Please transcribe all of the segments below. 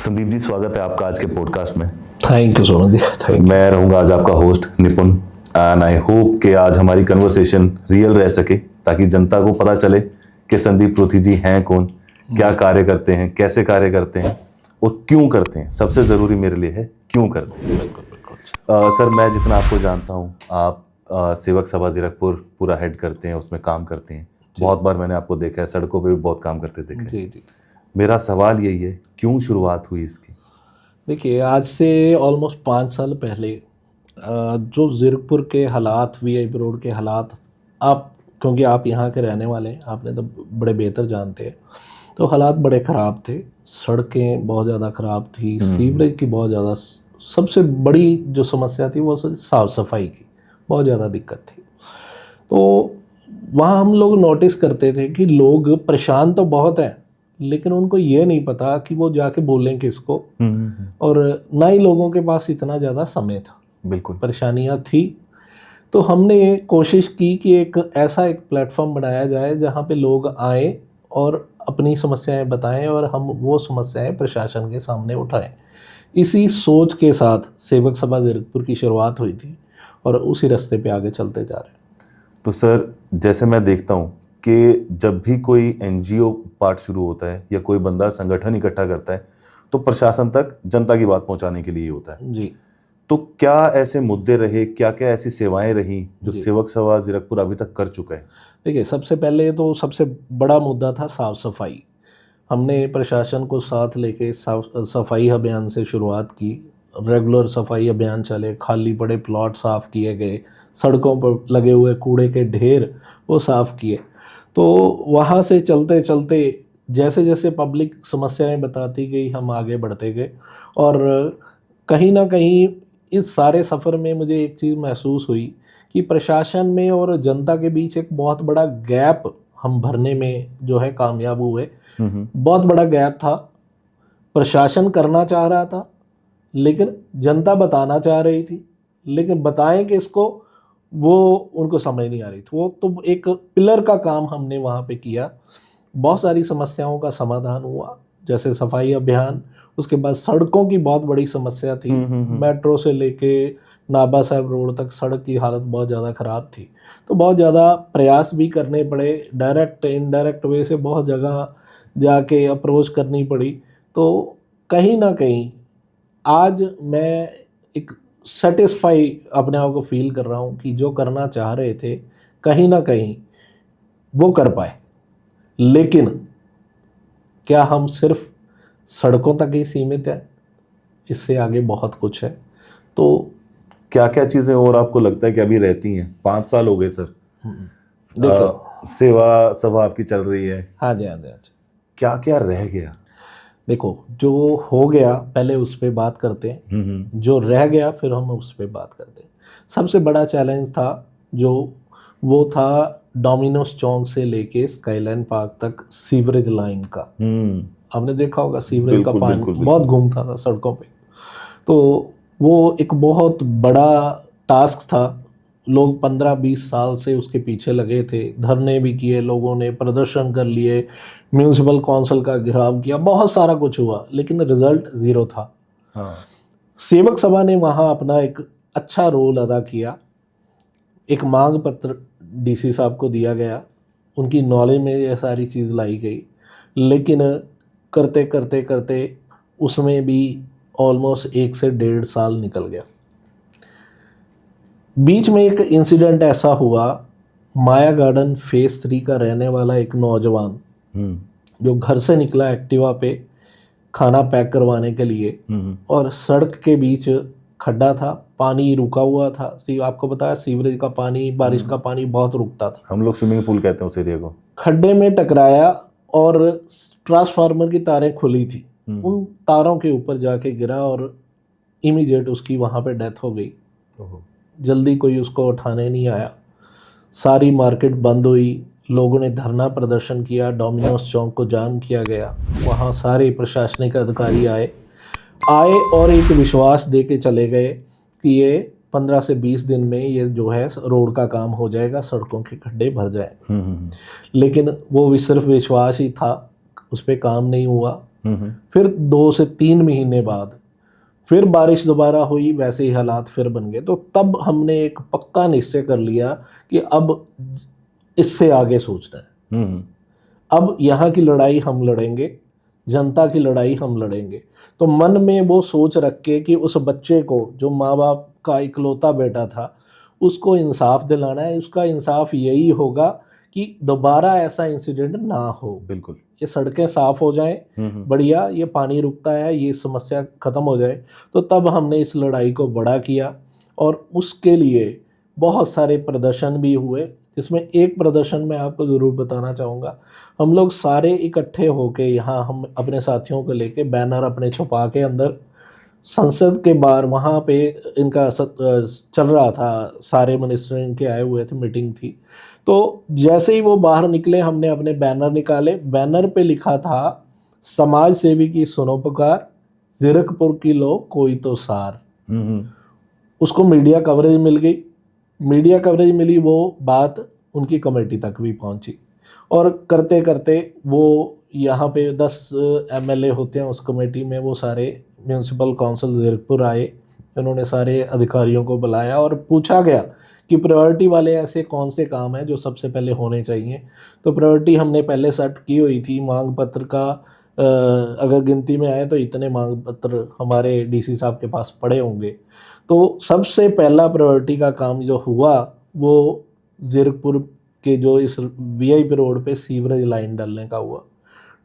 संदीप जी, स्वागत है आपका आज के पॉडकास्ट में। Thank you Sonu ji, thank you. मैं रहूंगा आज आपका होस्ट निपुण, एंड आई होप कि आज हमारी कन्वर्सेशन रियल रह सके ताकि जनता को पता चले कि संदीप प्रोथी जी हैं कौन, क्या कार्य करते हैं, कैसे कार्य करते हैं और क्यों करते हैं। सबसे ज़रूरी मेरे लिए है क्यों करते हैं। बिल्कुल बिल्कुल। सर, मैं जितना आपको जानता हूँ, आप सेवक सभा जीरकपुर पूरा हेड करते हैं, उसमें काम करते हैं। बहुत बार मैंने आपको देखा है, सड़कों पे भी बहुत काम करते देखा है। जी जी। मेरा सवाल यही है, क्यों शुरुआत हुई इसकी? देखिए, आज से ऑलमोस्ट 5 साल पहले जो जीरकपुर के हालात, वीआईपी रोड के हालात, आप क्योंकि आप यहाँ के रहने वाले हैं, आपने तो बड़े बेहतर जानते हैं। तो हालात बड़े ख़राब थे, सड़कें बहुत ज़्यादा ख़राब थी, सीवरेज की बहुत ज़्यादा, सबसे बड़ी जो समस्या थी वो साफ़ सफाई की बहुत ज़्यादा दिक्कत थी। तो वहाँ हम लोग नोटिस करते थे कि लोग परेशान तो बहुत हैं, लेकिन उनको ये नहीं पता कि वो जाके बोलें किसको, और ना ही लोगों के पास इतना ज़्यादा समय था। बिल्कुल। परेशानियाँ थी। तो हमने कोशिश की कि एक प्लेटफॉर्म बनाया जाए जहाँ पे लोग आएँ और अपनी समस्याएं बताएं और हम वो समस्याएं प्रशासन के सामने उठाएं। इसी सोच के साथ सेवक सभा जीरकपुर की शुरुआत हुई थी और उसी रास्ते पे आगे चलते जा रहे हैं। तो सर, जैसे मैं देखता हूँ कि जब भी कोई एनजीओ पार्ट शुरू होता है या कोई बंदा संगठन इकट्ठा करता है तो प्रशासन तक जनता की बात पहुंचाने के लिए ही होता है जी। तो क्या ऐसे मुद्दे रहे, क्या क्या ऐसी सेवाएं रही जो सेवक सभा जीरकपुर अभी तक कर चुका है? देखिए, सबसे पहले तो सबसे बड़ा मुद्दा था साफ़ सफाई। हमने प्रशासन को साथ लेके सफाई अभियान से शुरुआत की। रेगुलर सफाई अभियान चले, खाली पड़े प्लॉट साफ़ किए गए, सड़कों पर लगे हुए कूड़े के ढेर वो साफ़ किए। तो वहाँ से चलते चलते जैसे जैसे पब्लिक समस्याएं बताती गई, हम आगे बढ़ते गए। और कहीं ना कहीं इस सारे सफ़र में मुझे एक चीज़ महसूस हुई कि प्रशासन में और जनता के बीच एक बहुत बड़ा गैप हम भरने में जो है कामयाब हुए। बहुत बड़ा गैप था। प्रशासन करना चाह रहा था, लेकिन जनता बताना चाह रही थी, लेकिन बताएं किसको वो उनको समझ नहीं आ रही थी। वो तो एक पिलर का काम हमने वहाँ पे किया। बहुत सारी समस्याओं का समाधान हुआ, जैसे सफाई अभियान। उसके बाद सड़कों की बहुत बड़ी समस्या थी। मेट्रो से लेके नाभा साहब रोड तक सड़क की हालत बहुत ज़्यादा ख़राब थी। तो बहुत ज़्यादा प्रयास भी करने पड़े, डायरेक्ट इनडायरेक्ट वे से बहुत जगह जाके अप्रोच करनी पड़ी। तो कहीं ना कहीं आज मैं एक सेटिस्फाई अपने आप को फील कर रहा हूँ कि जो करना चाह रहे थे कहीं ना कहीं वो कर पाए। लेकिन क्या हम सिर्फ सड़कों तक ही सीमित है? इससे आगे बहुत कुछ है। तो क्या क्या चीजें और आपको लगता है कि अभी रहती हैं? 5 साल हो गए सर, देखो, सेवा सभा आपकी चल रही है। हाँ जी हाँ जी हाँ जी। क्या क्या रह गया? देखो, जो हो गया पहले उस पर बात करते हैं, जो रह गया फिर हम उस पर बात करते हैं। सबसे बड़ा चैलेंज था जो वो था डोमिनोज चौक से लेके स्काईलाइन पार्क तक सीवरेज लाइन का। आपने देखा होगा सीवरेज का पानी बहुत घूमता था सड़कों पे। तो वो एक बहुत बड़ा टास्क था। लोग 15-20 साल से उसके पीछे लगे थे, धरने भी किए, लोगों ने प्रदर्शन कर लिए, म्यूनिसिपल काउंसिल का घेराव किया, बहुत सारा कुछ हुआ, लेकिन रिजल्ट ज़ीरो था। सेवक सभा ने वहाँ अपना एक अच्छा रोल अदा किया। एक मांग पत्र डीसी साहब को दिया गया, उनकी नॉलेज में ये सारी चीज़ लाई गई, लेकिन करते करते करते उसमें भी ऑलमोस्ट 1 से 1.5 साल निकल गया। बीच में एक इंसिडेंट ऐसा हुआ, माया गार्डन फेज 3 का रहने वाला एक नौजवान जो घर से निकला एक्टिवा पे खाना पैक करवाने के लिए, और सड़क के बीच खड्डा था, पानी रुका हुआ था। आपको बताया सीवरेज का पानी, बारिश का पानी बहुत रुकता था। हम लोग स्विमिंग पूल कहते हैं उस एरिया को। खड्डे में टकराया और ट्रांसफार्मर की तारें खुली थी, उन तारों के ऊपर जाके गिरा और इमीडिएट उसकी वहाँ पे डेथ हो गई। जल्दी कोई उसको उठाने नहीं आया। सारी मार्केट बंद हुई, लोगों ने धरना प्रदर्शन किया, डोमिनोज चौक को जाम किया गया। वहाँ सारे प्रशासनिक अधिकारी आए और एक विश्वास दे के चले गए कि ये 15 से 20 दिन में ये जो है रोड का काम हो जाएगा, सड़कों के खड्डे भर जाए। लेकिन वो सिर्फ विश्वास ही था, उस पर काम नहीं हुआ। फिर 2 से 3 महीने बाद फिर बारिश दोबारा हुई, वैसे ही हालात फिर बन गए। तो तब हमने एक पक्का निश्चय कर लिया कि अब इससे आगे सोचना है। अब यहाँ की लड़ाई हम लड़ेंगे, जनता की लड़ाई हम लड़ेंगे। तो मन में वो सोच रख के कि उस बच्चे को, जो माँ बाप का इकलौता बेटा था, उसको इंसाफ दिलाना है। उसका इंसाफ यही होगा कि दोबारा ऐसा इंसिडेंट ना हो। बिल्कुल। ये सड़कें साफ हो जाएं, बढ़िया, ये पानी रुकता है, ये समस्या खत्म हो जाए। तो तब हमने इस लड़ाई को बड़ा किया और उसके लिए बहुत सारे प्रदर्शन भी हुए, जिसमें एक प्रदर्शन मैं आपको ज़रूर बताना चाहूँगा। हम लोग सारे इकट्ठे होके यहाँ, हम अपने साथियों को लेके बैनर अपने छुपा के अंदर संसद के बाहर, वहाँ पे इनका चल रहा था, सारे मिनिस्टर इनके आए हुए थे, मीटिंग थी। तो जैसे ही वो बाहर निकले, हमने अपने बैनर निकाले। बैनर पे लिखा था, समाज सेवी की सुनो पुकार, जीरकपुर की लो कोई तो सार। उसको मीडिया कवरेज मिल गई। मीडिया कवरेज मिली, वो बात उनकी कमेटी तक भी पहुंची और करते करते वो यहाँ पे 10 MLA होते हैं उस कमेटी में, वो सारे म्यूनसिपल काउंसिल जीरकपुर आए। उन्होंने सारे अधिकारियों को बुलाया और पूछा गया कि प्रायोरिटी वाले ऐसे कौन से काम हैं जो सबसे पहले होने चाहिए। तो प्रायोरिटी हमने पहले सेट की हुई थी। मांग पत्र का अगर गिनती में आए तो इतने मांग पत्र हमारे DC साहब के पास पड़े होंगे। तो सबसे पहला प्रायोरिटी का काम जो हुआ वो जीरकपुर के जो इस VIP रोड पे सीवरेज लाइन डालने का हुआ।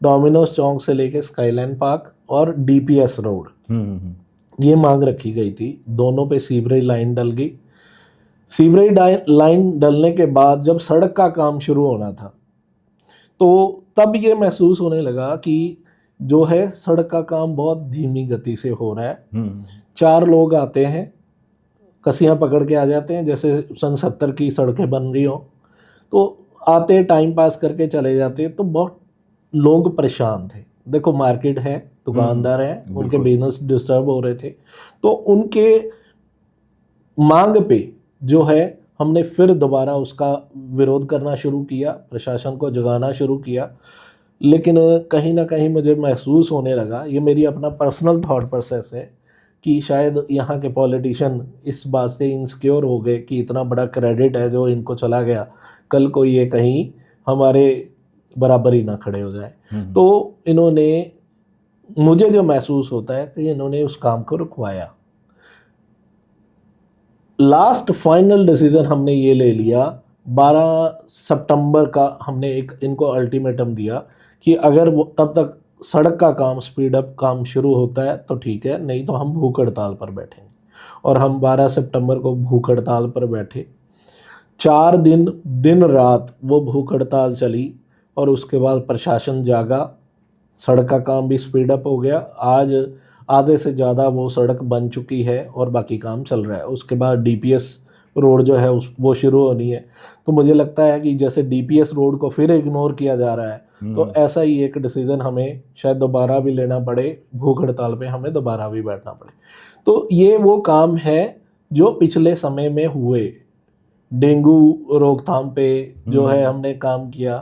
डोमिनोज चौक से लेके स्काईलाइन पार्क और DPS रोड, ये मांग रखी गई थी। दोनों पे सीवरेज लाइन डल गई। सीवरेज लाइन डलने के बाद जब सड़क का काम शुरू होना था, तो तब ये महसूस होने लगा कि जो है सड़क का काम बहुत धीमी गति से हो रहा है। 4 लोग आते हैं, कसियां पकड़ के आ जाते हैं, जैसे सन 70 की सड़कें बन रही हो, तो आते टाइम पास करके चले जाते हैं। तो बहुत लोग परेशान थे। देखो, मार्केट है, दुकानदार हैं, उनके बिजनेस डिस्टर्ब हो रहे थे। तो उनके मांग पे जो है हमने फिर दोबारा उसका विरोध करना शुरू किया, प्रशासन को जगाना शुरू किया। लेकिन कहीं ना कहीं मुझे महसूस होने लगा, ये मेरी अपना पर्सनल थॉट प्रोसेस है, कि शायद यहाँ के पॉलिटिशियन इस बात से इनसिक्योर हो गए कि इतना बड़ा क्रेडिट है जो इनको चला गया, कल को ये कहीं हमारे बराबर ही ना खड़े हो जाए। तो इन्होंने, मुझे जो महसूस होता है कि इन्होंने उस काम को रुकवाया। लास्ट फाइनल डिसीजन हमने ये ले लिया, 12 सितंबर का हमने एक इनको अल्टीमेटम दिया कि अगर वो तब तक सड़क का काम स्पीड अप काम शुरू होता है तो ठीक है, नहीं तो हम भूख हड़ताल पर बैठेंगे। और हम 12 सितंबर को भूख हड़ताल पर बैठे। 4 दिन दिन रात वो भूख हड़ताल चली और उसके बाद प्रशासन जागा, सड़क का काम भी स्पीड अप हो गया। आज आधे से ज़्यादा वो सड़क बन चुकी है और बाकी काम चल रहा है। उसके बाद DPS रोड जो है वो शुरू होनी है। तो मुझे लगता है कि जैसे DPS रोड को फिर इग्नोर किया जा रहा है, तो ऐसा ही एक डिसीजन हमें शायद दोबारा भी लेना पड़े, भूख हड़ताल पे हमें दोबारा भी बैठना पड़े। तो ये वो काम है जो पिछले समय में हुए। डेंगू रोकथाम पे जो है हमने काम किया,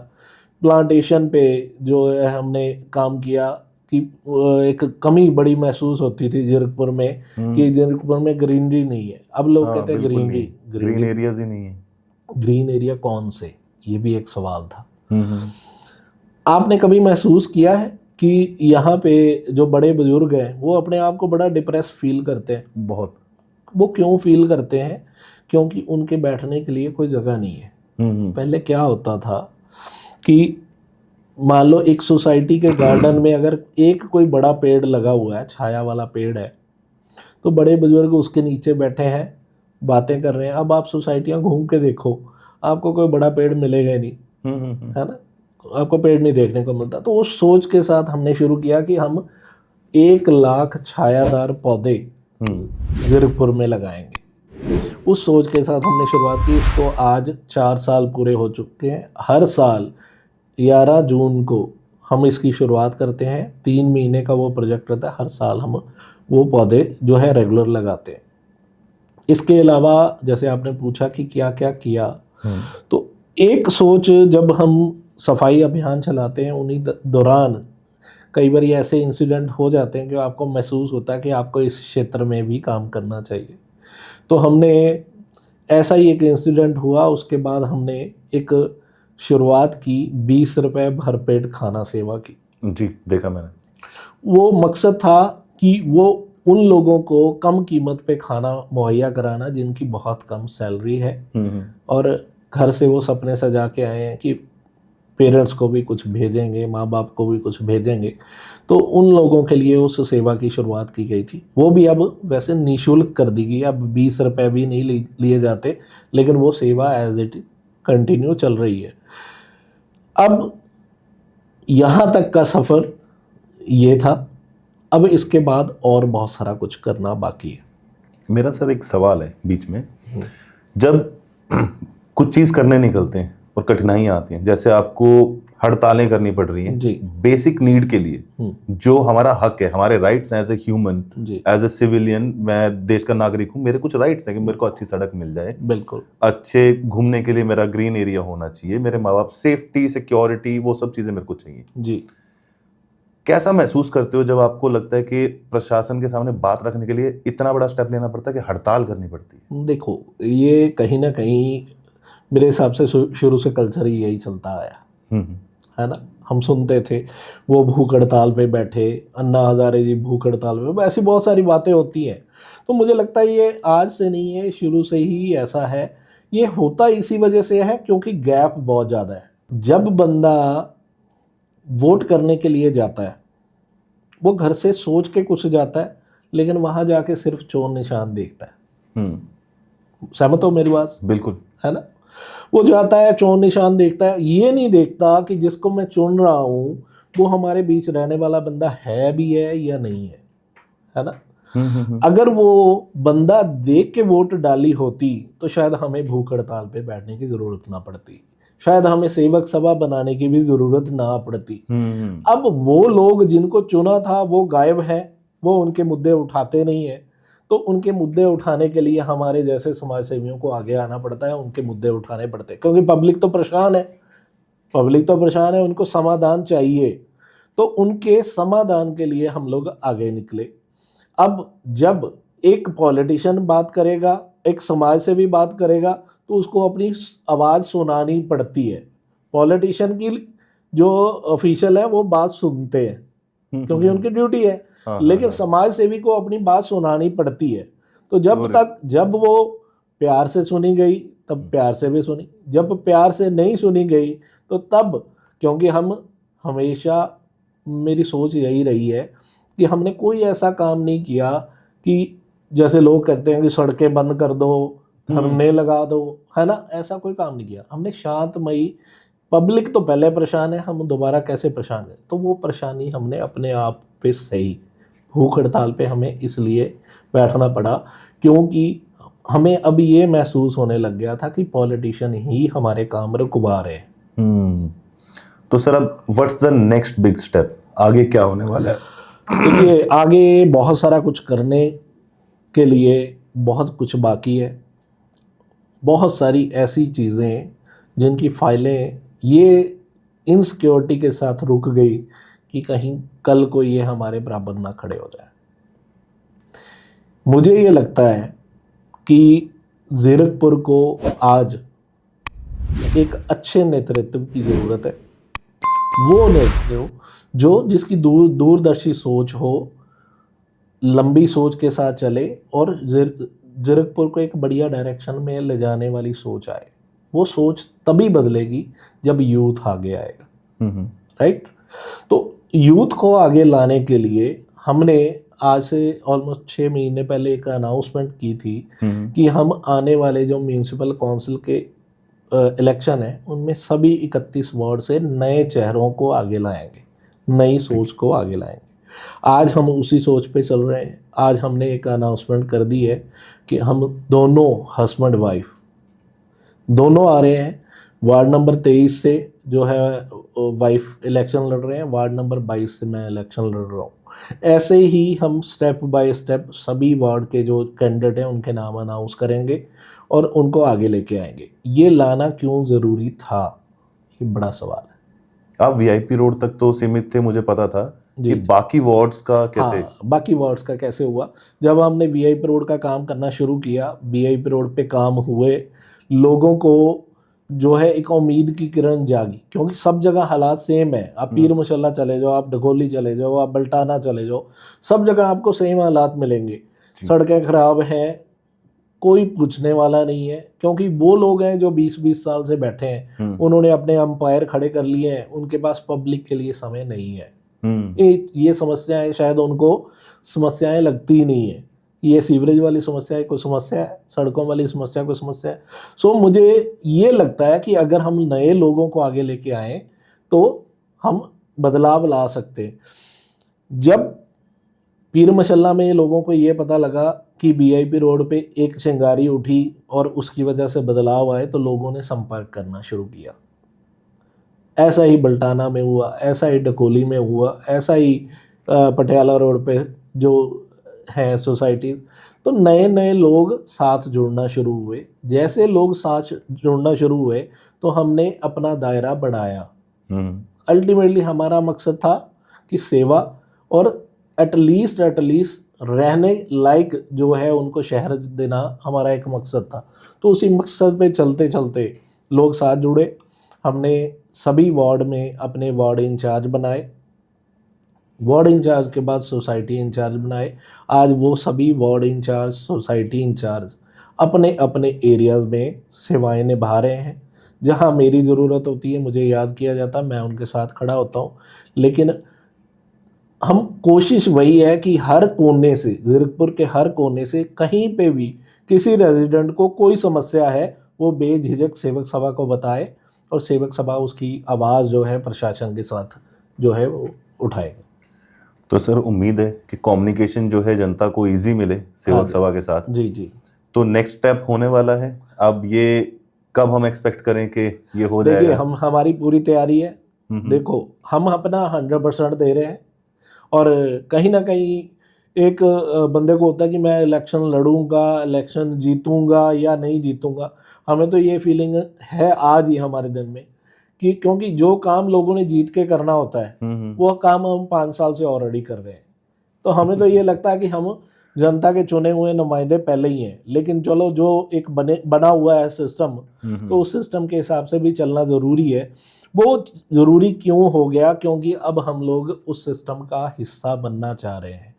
प्लांटेशन पे जो है हमने काम किया, कि एक कमी बड़ी महसूस होती थी जीरकपुर में कि जीरकपुर में ग्रीनरी नहीं है। अब लोग कहते हैं ग्रीन एरियाज ही नहीं है। ग्रीन एरिया कौन से, ये भी एक सवाल था। आपने कभी महसूस किया है कि यहाँ पे जो बड़े बुजुर्ग हैं वो अपने आप को बड़ा डिप्रेस फील करते हैं? बहुत। वो क्यों फील करते हैं? क्योंकि उनके बैठने के लिए कोई जगह नहीं है। पहले क्या होता था कि मान लो एक सोसाइटी के गार्डन में अगर एक कोई बड़ा पेड़ लगा हुआ है, छाया वाला पेड़ है, तो बड़े बुजुर्ग उसके नीचे बैठे हैं, बातें कर रहे हैं। अब आप सोसाइटियां घूम के देखो, आपको कोई बड़ा पेड़ मिलेगा ही नहीं, है ना, आपको पेड़ नहीं देखने को मिलता। तो उस सोच के साथ हमने शुरू किया कि हम 1 लाख छायादार पौधे जीरकपुर में लगाएंगे। उस सोच के साथ हमने शुरुआत की। इसको आज 4 साल पूरे हो चुके हैं। हर साल 11 जून को हम इसकी शुरुआत करते हैं। 3 महीने का वो प्रोजेक्ट रहता है। हर साल हम वो पौधे जो है रेगुलर लगाते हैं। इसके अलावा जैसे आपने पूछा कि क्या क्या किया, तो एक सोच, जब हम सफाई अभियान चलाते हैं उन्हीं दौरान कई बार ऐसे इंसिडेंट हो जाते हैं कि आपको महसूस होता है कि आपको इस क्षेत्र में भी काम करना चाहिए। तो हमने ऐसा ही एक इंसिडेंट हुआ, उसके बाद हमने एक शुरुआत की 20 रुपए भरपेट खाना सेवा की। जी, देखा मैंने। वो मकसद था कि वो उन लोगों को कम कीमत पे खाना मुहैया कराना जिनकी बहुत कम सैलरी है और घर से वो सपने सजा के आए हैं कि पेरेंट्स को भी कुछ भेजेंगे, माँ बाप को भी कुछ भेजेंगे। तो उन लोगों के लिए उस सेवा की शुरुआत की गई थी। वो भी अब वैसे निःशुल्क कर दी गई, अब 20 रुपए भी नहीं लिए जाते, लेकिन वो सेवा एज इट कंटिन्यू चल रही है। अब यहाँ तक का सफ़र ये था, अब इसके बाद और बहुत सारा कुछ करना बाकी है। मेरा सर एक सवाल है बीच में, जब कुछ चीज़ करने निकलते हैं और कठिनाइयाँ आती हैं, जैसे आपको हड़तालें करनी पड़ रही हैं जी। बेसिक नीड के लिए, जो हमारा हक है, हमारे राइट्स हैं एज ए ह्यूमन, जी। एज ए सिविलियन, मैं देश का नागरिक हूँ, मेरे कुछ राइट्स हैं कि मेरे को अच्छी सड़क मिल जाए, बिल्कुल, अच्छे घूमने के लिए मेरा ग्रीन एरिया होना चाहिए, मेरे माँ बाप, सेफ्टी, सिक्योरिटी, वो सब चीज़ें मेरे को चाहिए। जी। कैसा महसूस करते हो जब आपको लगता है कि प्रशासन के सामने बात रखने के लिए इतना बड़ा स्टेप लेना पड़ता है कि हड़ताल करनी पड़ती है? देखो, ये कहीं ना कहीं मेरे हिसाब से शुरू से कल्चर ही यही चलता आया है ना। हम सुनते थे वो भूख हड़ताल पे बैठे, अन्ना हजारे जी भूख हड़ताल पे, ऐसी बहुत सारी बातें होती हैं। तो मुझे लगता है ये आज से नहीं है, शुरू से ही ऐसा है। ये होता इसी वजह से है क्योंकि गैप बहुत ज़्यादा है। जब बंदा वोट करने के लिए जाता है, वो घर से सोच के कुछ जाता है, लेकिन वहाँ जाके सिर्फ चोर निशान देखता है। सहमत हो मेरी बात? बिल्कुल, है ना। वो जाता है, चोर निशान देखता है, ये नहीं देखता कि जिसको मैं चुन रहा हूँ वो हमारे बीच रहने वाला बंदा है भी है या नहीं है ना। अगर वो बंदा देख के वोट डाली होती तो शायद हमें भूख हड़ताल पे बैठने की जरूरत ना पड़ती, शायद हमें सेवक सभा बनाने की भी जरूरत ना पड़ती। अब वो लोग जिनको चुना था वो गायब है, वो उनके मुद्दे उठाते नहीं है, तो उनके मुद्दे उठाने के लिए हमारे जैसे समाज सेवियों को आगे आना पड़ता है, उनके मुद्दे उठाने पड़ते हैं, क्योंकि पब्लिक तो परेशान है, उनको समाधान चाहिए। तो उनके समाधान के लिए हम लोग आगे निकले। अब जब एक पॉलिटिशियन बात करेगा, एक समाज सेवी बात करेगा, तो उसको अपनी आवाज़ सुनानी पड़ती है। पॉलिटिशियन की जो ऑफिशियल है वो बात सुनते हैं क्योंकि उनकी ड्यूटी है, लेकिन समाज सेवी को अपनी बात सुनानी पड़ती है। तो जब वो प्यार से सुनी गई तब प्यार से भी सुनी, जब प्यार से नहीं सुनी गई तो तब, क्योंकि हम हमेशा, मेरी सोच यही रही है कि हमने कोई ऐसा काम नहीं किया कि जैसे लोग कहते हैं कि सड़कें बंद कर दो, धरने लगा दो, है ना, ऐसा कोई काम नहीं किया हमने। शांतमयी, पब्लिक तो पहले परेशान है, हम दोबारा कैसे परेशान है, तो वो परेशानी हमने अपने आप पे सही। भूख हड़ताल पे हमें इसलिए बैठना पड़ा क्योंकि हमें अब ये महसूस होने लग गया था कि पॉलिटिशियन ही हमारे काम रुकवा रहे हैं। तो सर अब what's the next big step, आगे क्या होने वाला है? देखिए, आगे बहुत सारा कुछ करने के लिए बहुत कुछ बाकी है। बहुत सारी ऐसी चीज़ें जिनकी फाइलें ये इनसिक्योरिटी के साथ रुक गई कि कहीं कल को ये हमारे बराबर ना खड़े हो जाए। मुझे ये लगता है कि ज़ीरकपुर को आज एक अच्छे नेतृत्व की ज़रूरत है। वो नेतृत्व जिसकी दूरदर्शी सोच हो, लंबी सोच के साथ चले और ज़ीरकपुर को एक बढ़िया डायरेक्शन में ले जाने वाली सोच आए। वो सोच तभी बदलेगी जब यूथ आगे आएगा, राइट। तो यूथ को आगे लाने के लिए हमने आज से ऑलमोस्ट 6 महीने पहले एक अनाउंसमेंट की थी कि हम आने वाले जो म्यूनिसिपल काउंसिल के इलेक्शन है उनमें सभी 31 वार्ड से नए चेहरों को आगे लाएंगे, नई सोच को आगे लाएंगे। आज हम उसी सोच पे चल रहे हैं। आज हमने एक अनाउंसमेंट कर दी है कि हम दोनों हस्बैंड वाइफ दोनों आ रहे हैं। वार्ड नंबर 23 से जो है वाइफ इलेक्शन लड़ रहे हैं, वार्ड नंबर 22 से मैं इलेक्शन लड़ रहा हूँ। ऐसे ही हम स्टेप बाय स्टेप सभी वार्ड के जो कैंडिडेट हैं उनके नाम अनाउंस करेंगे और उनको आगे लेके आएंगे। ये लाना क्यों ज़रूरी था, ये बड़ा सवाल है। आप वीआईपी रोड तक तो सीमित थे, मुझे पता था, जी। कि बाकी वार्ड्स का कैसे? हाँ, बाकी वार्ड्स का कैसे हुआ, जब हमने वीआईपी रोड का काम करना शुरू किया, वीआईपी रोड पे काम हुए, लोगों को जो है एक उम्मीद की किरण जागी, क्योंकि सब जगह हालात सेम है। आप पीर मशल्ला चले जाओ, आप ढगोली चले जाओ, आप बल्टाना चले जाओ, सब जगह आपको सेम हालात मिलेंगे। सड़कें खराब हैं, कोई पूछने वाला नहीं है, क्योंकि वो लोग हैं जो 20-20 साल से बैठे हैं, उन्होंने अपने अंपायर खड़े कर लिए हैं, उनके पास पब्लिक के लिए समय नहीं है। ये समस्याएं शायद उनको समस्याएं लगती ही नहीं है। ये सीवरेज वाली समस्या है, कोई समस्या है, सड़कों वाली समस्या कोई समस्या है। सो मुझे ये लगता है कि अगर हम नए लोगों को आगे लेके आए तो हम बदलाव ला सकते हैं। जब पीर मशल्ला में लोगों को ये पता लगा कि वीआईपी रोड पे एक चिंगारी उठी और उसकी वजह से बदलाव आए, तो लोगों ने संपर्क करना शुरू किया। ऐसा ही बल्टाना में हुआ, ऐसा ही डकोली में हुआ, ऐसा ही पटियाला रोड पे जो है सोसाइटी। तो नए नए लोग साथ जुड़ना शुरू हुए। जैसे लोग साथ जुड़ना शुरू हुए तो हमने अपना दायरा बढ़ाया। अल्टीमेटली हमारा मकसद था कि सेवा और एटलीस्ट रहने लायक जो है उनको शहर देना हमारा एक मकसद था। तो उसी मकसद पे चलते चलते लोग साथ जुड़े। हमने सभी वार्ड में अपने वार्ड इंचार्ज बनाए, वार्ड इंचार्ज के बाद सोसाइटी इंचार्ज बनाए। आज वो सभी वार्ड इंचार्ज, सोसाइटी इंचार्ज अपने अपने एरियाज में सेवाएं निभा रहे हैं। जहां मेरी ज़रूरत होती है, मुझे याद किया जाता, मैं उनके साथ खड़ा होता हूं। लेकिन हम कोशिश वही है कि हर कोने से, ज़ीरकपुर के हर कोने से कहीं पे भी किसी रेजिडेंट को कोई समस्या है, वो बेझिझक सेवक सभा को बताए और सेवक सभा उसकी आवाज़ जो है प्रशासन के साथ जो है वो उठाएगा। तो सर उम्मीद है कि कम्युनिकेशन जो है जनता को इजी मिले सेवक सभा के साथ। जी जी। तो नेक्स्ट स्टेप होने वाला है, अब ये कब हम एक्सपेक्ट करें कि ये हो देखिए, जाएगा? हमारी पूरी तैयारी है। देखो, हम अपना 100% दे रहे हैं। और कहीं ना कहीं एक बंदे को होता है कि मैं इलेक्शन लड़ूंगा, इलेक्शन जीतूंगा या नहीं जीतूंगा। हमें तो ये फीलिंग है आज ही हमारे दिन में कि क्योंकि जो काम लोगों ने जीत के करना होता है वो काम हम 5 साल से ऑलरेडी कर रहे हैं। तो हमें तो ये लगता है कि हम जनता के चुने हुए नुमाइंदे पहले ही हैं। लेकिन चलो, जो एक बना हुआ है सिस्टम, तो उस सिस्टम के हिसाब से भी चलना ज़रूरी है। वो ज़रूरी क्यों हो गया? क्योंकि अब हम लोग उस सिस्टम का हिस्सा बनना चाह रहे हैं।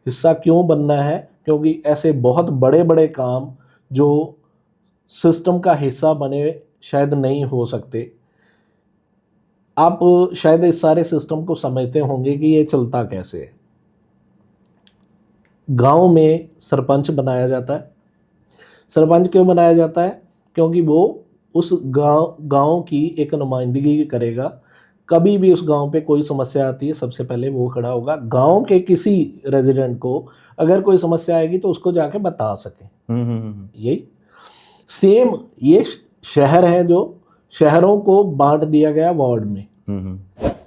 हिस्सा क्यों बनना है? क्योंकि ऐसे बहुत बड़े बड़े काम जो सिस्टम का हिस्सा बने शायद नहीं हो सकते। आप शायद इस सारे सिस्टम को समझते होंगे कि ये चलता कैसे है। गांव में सरपंच बनाया जाता है। सरपंच क्यों बनाया जाता है? क्योंकि वो उस गांव की एक नुमाइंदगी करेगा। कभी भी उस गांव पे कोई समस्या आती है, सबसे पहले वो खड़ा होगा। गांव के किसी रेजिडेंट को अगर कोई समस्या आएगी तो उसको जाके बता सके। यही सेम ये शहर है, जो शहरों को बांट दिया गया वार्ड में।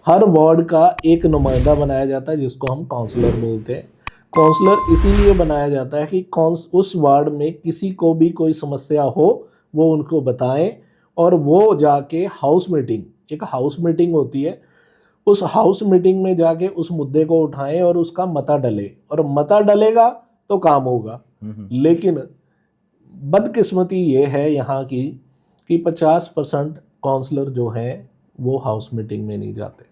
हर वार्ड का एक नुमाइंदा बनाया जाता है जिसको हम काउंसलर बोलते हैं। काउंसलर इसीलिए बनाया जाता है कि उस वार्ड में किसी को भी कोई समस्या हो वो उनको बताएं और वो जाके एक हाउस मीटिंग होती है, उस हाउस मीटिंग में जाके उस मुद्दे को उठाएं और उसका मता डले, और मता डलेगा तो काम होगा। लेकिन बदकिस्मती ये है यहाँ की कि 50% काउंसलर जो हैं वो हाउस मीटिंग में नहीं जाते।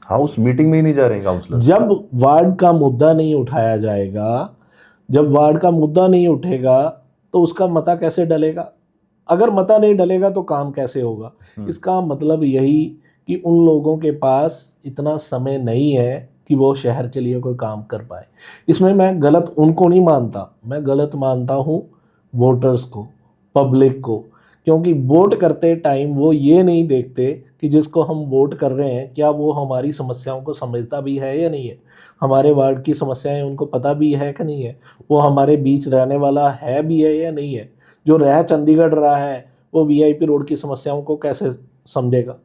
हाउस मीटिंग में ही नहीं जा रहे हैं काउंसलर? जब वार्ड का मुद्दा नहीं उठाया जाएगा, जब वार्ड का मुद्दा नहीं उठेगा तो उसका मता कैसे डलेगा? अगर मता नहीं डलेगा तो काम कैसे होगा? इसका मतलब यही कि उन लोगों के पास इतना समय नहीं है कि वो शहर के लिए कोई काम कर पाए। इसमें मैं गलत उनको नहीं मानता, मैं गलत मानता हूँ वोटर्स को, पब्लिक को। क्योंकि वोट करते टाइम वो ये नहीं देखते कि जिसको हम वोट कर रहे हैं क्या वो हमारी समस्याओं को समझता भी है या नहीं है, हमारे वार्ड की समस्याएं उनको पता भी है कि नहीं है, वो हमारे बीच रहने वाला है भी है या नहीं है। जो रह चंडीगढ़ रहा है वो वीआईपी रोड की समस्याओं को कैसे समझेगा?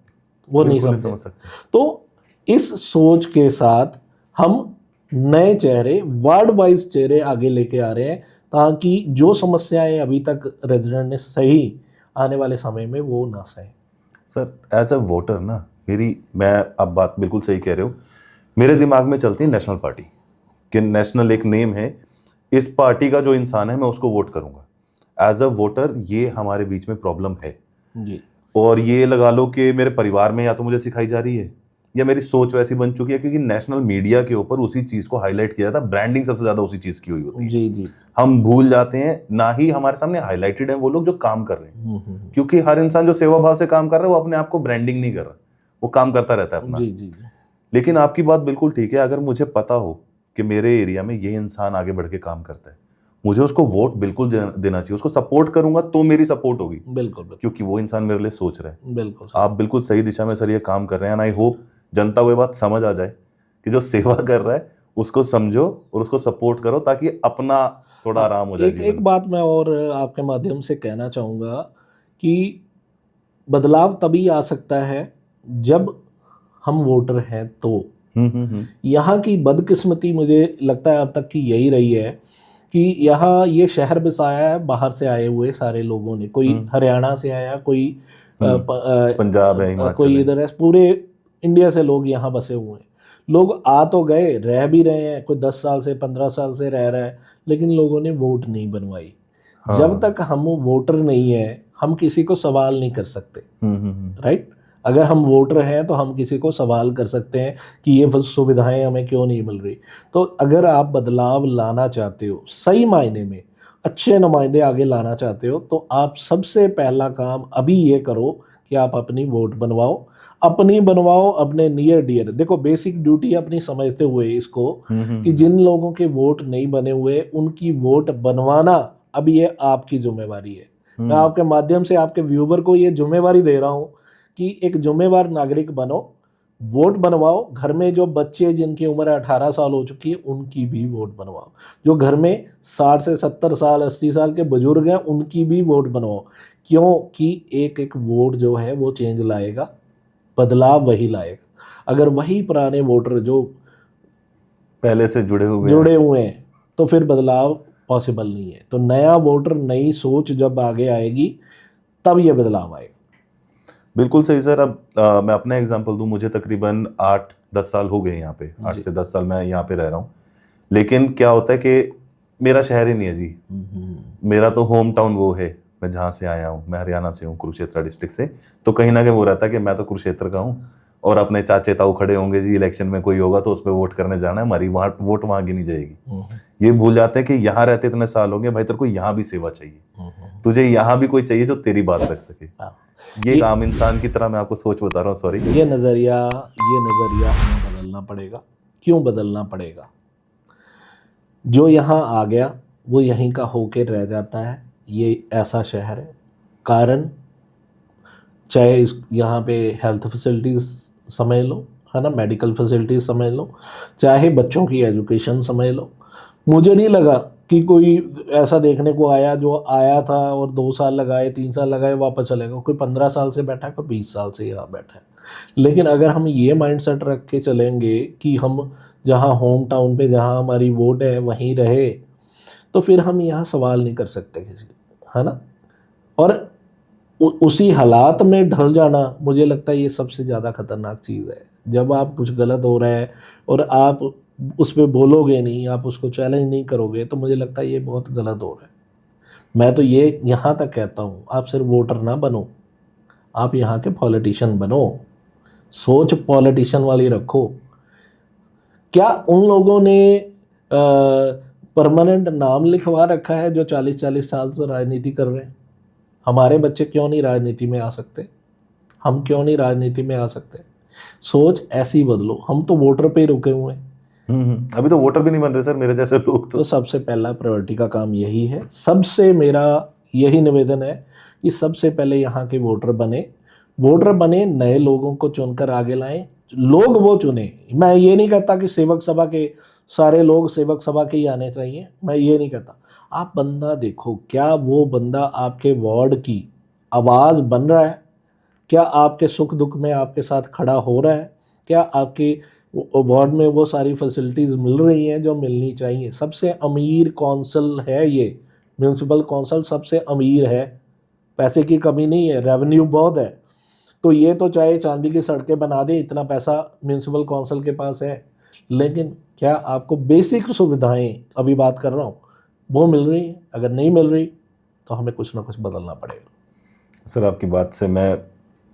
वो नहीं समझ सकते। तो इस सोच के साथ हम नए चेहरे, वार्ड वाइज चेहरे आगे लेके आ रहे हैं ताकि जो समस्याएं अभी तक रेजिडेंट ने सही, आने वाले समय में वो ना सहे। सर एज अ वोटर ना, मैं आप बात बिल्कुल सही कह रहे हो। मेरे दिमाग में चलती है नेशनल पार्टी, कि नेशनल एक नेम है, इस पार्टी का जो इंसान है मैं उसको वोट करूंगा। एज अ वोटर ये हमारे बीच में प्रॉब्लम है, जी और ये लगा लो कि मेरे परिवार में या तो मुझे सिखाई जा रही है या मेरी सोच वैसी बन चुकी है, क्योंकि नेशनल मीडिया के ऊपर उसी चीज को हाईलाइट किया जाता है, ब्रांडिंग सबसे ज्यादा उसी चीज की हुई होती है। जी जी। हम भूल जाते हैं, ना ही हमारे सामने हाईलाइटेड है वो लोग जो काम कर रहे हैं, क्योंकि हर इंसान जो सेवा भाव से काम कर रहा है वो अपने आप को ब्रांडिंग नहीं कर रहा, वो काम करता रहता है अपना। जी जी जी। लेकिन आपकी बात बिल्कुल ठीक है, अगर मुझे पता हो कि मेरे एरिया में ये इंसान आगे बढ़ के काम करता है, मुझे उसको वोट बिल्कुल देना चाहिए, उसको सपोर्ट करूंगा तो मेरी सपोर्ट होगी, बिल्कुल बिल्कुल क्योंकि वो इंसान मेरे लिए सोच रहा है। बिल्कुल आप बिल्कुल सही दिशा में सर ये काम कर रहे हैं, एंड आई होप जनता को ये बात समझ आ जाए कि जो सेवा कर रहा है उसको समझो और उसको सपोर्ट करो, ताकि अपना थोड़ा आराम हो जाए एक जीवन एक बात मैं और आपके माध्यम से कहना चाहूँगा कि बदलाव तभी आ सकता है जब हम वोटर हैं तो। में। यहाँ की बदकिस्मती मुझे लगता है अब तक की यही रही है कि यहाँ ये शहर बसाया है बाहर से आए हुए सारे लोगों ने, कोई हरियाणा से आया, कोई पंजाब है, हिमाचल कोई है। इधर है, पूरे इंडिया से लोग यहाँ बसे हुए हैं। लोग आ तो गए, रह भी रहे हैं, कोई 10 साल से 15 साल से रह रहा है, लेकिन लोगों ने वोट नहीं बनवाई। जब तक हम वोटर नहीं है हम किसी को सवाल नहीं कर सकते, राइट। अगर हम वोटर हैं तो हम किसी को सवाल कर सकते हैं कि ये सुविधाएं हमें क्यों नहीं मिल रही। तो अगर आप बदलाव लाना चाहते हो, सही मायने में अच्छे नुमाइंदे आगे लाना चाहते हो, तो आप सबसे पहला काम अभी ये करो कि आप अपनी वोट बनवाओ, अपनी बनवाओ, अपने नियर डियर। देखो बेसिक ड्यूटी अपनी समझते हुए इसको कि जिन लोगों के वोट नहीं बने हुए उनकी वोट बनवाना अब ये आपकी जिम्मेवारी है। मैं आपके माध्यम से आपके व्यूवर को ये जिम्मेवारी दे रहा हूँ कि एक जिम्मेवार नागरिक बनो, वोट बनवाओ। घर में जो बच्चे जिनकी उम्र 18 साल हो चुकी है उनकी भी वोट बनवाओ। जो घर में 60 से 70 साल 80 साल के बुजुर्ग हैं उनकी भी वोट बनवाओ। क्योंकि एक एक वोट जो है वो चेंज लाएगा, बदलाव वही लाएगा। अगर वही पुराने वोटर जो पहले से जुड़े हुए हैं तो फिर बदलाव पॉसिबल नहीं है। तो नया वोटर, नई सोच जब आगे आएगी तब ये बदलाव आएगा। बिल्कुल सही सर। अब मैं अपना एग्जांपल दूं, मुझे तकरीबन 8-10 साल हो गए यहाँ पे, 8 से 10 साल मैं यहाँ पे रह रहा हूँ। लेकिन क्या होता है कि मेरा शहर ही नहीं है जी, मेरा तो होम टाउन वो है, मैं जहाँ से आया हूँ, मैं हरियाणा से हूँ, कुरुक्षेत्र डिस्ट्रिक्ट से। तो कहीं ना कहीं वो रहता है कि मैं तो कुरुक्षेत्र का हूँ और अपने चाचे ताऊ खड़े होंगे जी, इलेक्शन में कोई होगा तो उस पर वोट करने जाना है, हमारी वहाँ वोट वहाँ गिनी जाएगी। ये भूल जाते हैं कि यहाँ रहते इतने साल होंगे भाई, तेरे को यहाँ भी सेवा चाहिए, तुझे यहाँ भी कोई चाहिए जो तेरी बात रख सके। ये एक आम इंसान की तरह मैं आपको सोच बता रहा हूँ, सॉरी। ये नज़रिया हमें बदलना पड़ेगा। क्यों बदलना पड़ेगा? जो यहाँ आ गया वो यहीं का होके रह जाता है। ये ऐसा शहर है, कारण चाहे यहाँ पे हेल्थ फैसिलिटीज़ समझ लो, है ना, मेडिकल फैसिलिटीज़ समझ लो, चाहे बच्चों की एजुकेशन समझ लो। मुझे नहीं लगा कि कोई ऐसा देखने को आया जो आया था और 2 साल लगाए, 3 साल लगाए, वापस चलेगा। कोई 15 साल से बैठा है, कोई 20 साल से यहाँ बैठा है। लेकिन अगर हम ये माइंडसेट रख के चलेंगे कि हम जहाँ होम टाउन पे जहाँ हमारी वोट है वहीं रहे, तो फिर हम यहाँ सवाल नहीं कर सकते किसी, है ना। और उसी हालात में ढल जाना, मुझे लगता है ये सबसे ज़्यादा खतरनाक चीज़ है। जब आप कुछ गलत हो रहा है और आप उस पर बोलोगे नहीं, आप उसको चैलेंज नहीं करोगे, तो मुझे लगता है ये बहुत गलत हो रहा है। मैं तो ये यहाँ तक कहता हूँ, आप सिर्फ वोटर ना बनो, आप यहाँ के पॉलिटिशियन बनो, सोच पॉलिटिशियन वाली रखो। क्या उन लोगों ने परमानेंट नाम लिखवा रखा है जो 40-40 साल से राजनीति कर रहे हैं? हमारे बच्चे क्यों नहीं राजनीति में आ सकते? हम क्यों नहीं राजनीति में आ सकते? सोच ऐसी बदलो। हम तो वोटर पे ही रुके हुए हैं। अभी तो वोटर भी नहीं बन रहे सर, मेरे जैसे लोग तो सबसे पहला प्रायोरिटी का काम यही है। सबसे मेरा यही निवेदन है कि सबसे पहले यहाँ के वोटर बने, नए लोगों को चुनकर आगे लाएं। लोग वो चुने। मैं ये नहीं कहता कि सेवक सभा के सारे लोग सेवक सभा के ही आने चाहिए, मैं ये नहीं कहता। आप बंदा देखो, क्या वो बंदा आपके वार्ड की आवाज़ बन रहा है? क्या आपके सुख दुख में आपके साथ खड़ा हो रहा है? क्या आपके वार्ड में वो सारी फैसिलिटीज़ मिल रही हैं जो मिलनी चाहिए? सबसे अमीर कौंसिल है ये, म्यूनसिपल कौंसिल सबसे अमीर है, पैसे की कमी नहीं है, रेवेन्यू बहुत है। तो ये तो चाहे चांदी की सड़कें बना दें, इतना पैसा म्यूनसिपल काउंसिल के पास है, लेकिन क्या आपको बेसिक सुविधाएं, अभी बात कर रहा हूँ, वो मिल रही हैं? अगर नहीं मिल रही तो हमें कुछ ना कुछ बदलना पड़ेगा। सर आपकी बात से मैं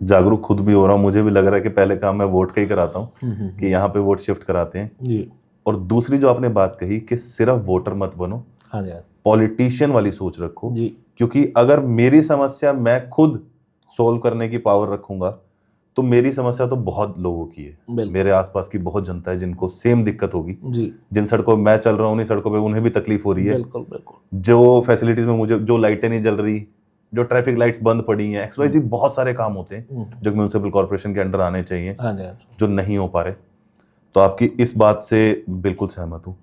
जागरूक खुद भी हो रहा हूँ, मुझे भी लग रहा है कि पहले काम मैं वोट का ही कराता हूँ कि यहाँ पे वोट शिफ्ट कराते हैं। जी। और दूसरी जो आपने बात कही कि सिर्फ वोटर मत बनो, हाँ जी। पॉलिटिशियन वाली सोच रखो। जी। क्योंकि अगर मेरी समस्या मैं खुद सोल्व करने की पावर रखूंगा तो मेरी समस्या तो बहुत लोगों की है, बिल्कुल। मेरे आसपास की बहुत जनता है जिनको सेम दिक्कत होगी। जी। जिन सड़कों में मैं चल रहा हूँ उन्हीं सड़कों पे उन्हें भी तकलीफ हो रही है। बिल्कुल बिल्कुल। जो फैसिलिटीज में मुझे, जो लाइटें नहीं जल रही, जो ट्रैफिक लाइट्स बंद पड़ी हैं, XYZ बहुत सारे काम होते हैं जो म्यूनसिपल कॉर्पोरेशन के अंडर आने चाहिए, हाँ जी, हाँ जी। जो नहीं हो पा रहे। तो आपकी इस बात से बिल्कुल सहमत हूँ।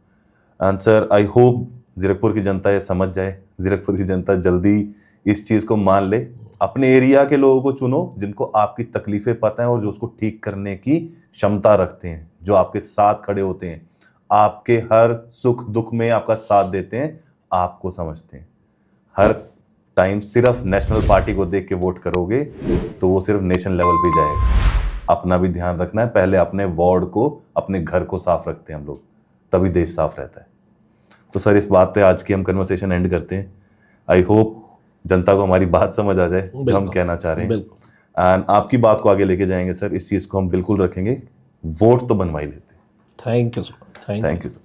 And sir I hope Zirakpur की जनता ये समझ जाए, जीरकपुर की जनता जल्दी इस चीज़ को मान ले। अपने एरिया के लोगों को चुनो जिनको आपकी तकलीफें पता है और जो उसको ठीक करने की क्षमता रखते हैं, जो आपके साथ खड़े होते हैं, आपके हर सुख दुख में आपका साथ देते हैं, आपको समझते हैं। हर टाइम सिर्फ नेशनल पार्टी को देख के वोट करोगे तो वो सिर्फ नेशन लेवल पे जाएगा। अपना भी ध्यान रखना है, पहले अपने वार्ड को, अपने घर को साफ रखते हैं हम लोग, तभी देश साफ रहता है। तो सर इस बात पे आज की हम कन्वर्सेशन एंड करते हैं। आई होप जनता को हमारी बात समझ आ जाए जो हम कहना चाह रहे हैं। एंड आपकी बात को आगे लेके जाएंगे सर, इस चीज़ को हम बिल्कुल रखेंगे। वोट तो बनवा ही लेते हैं। Thank you sir. Thank you sir.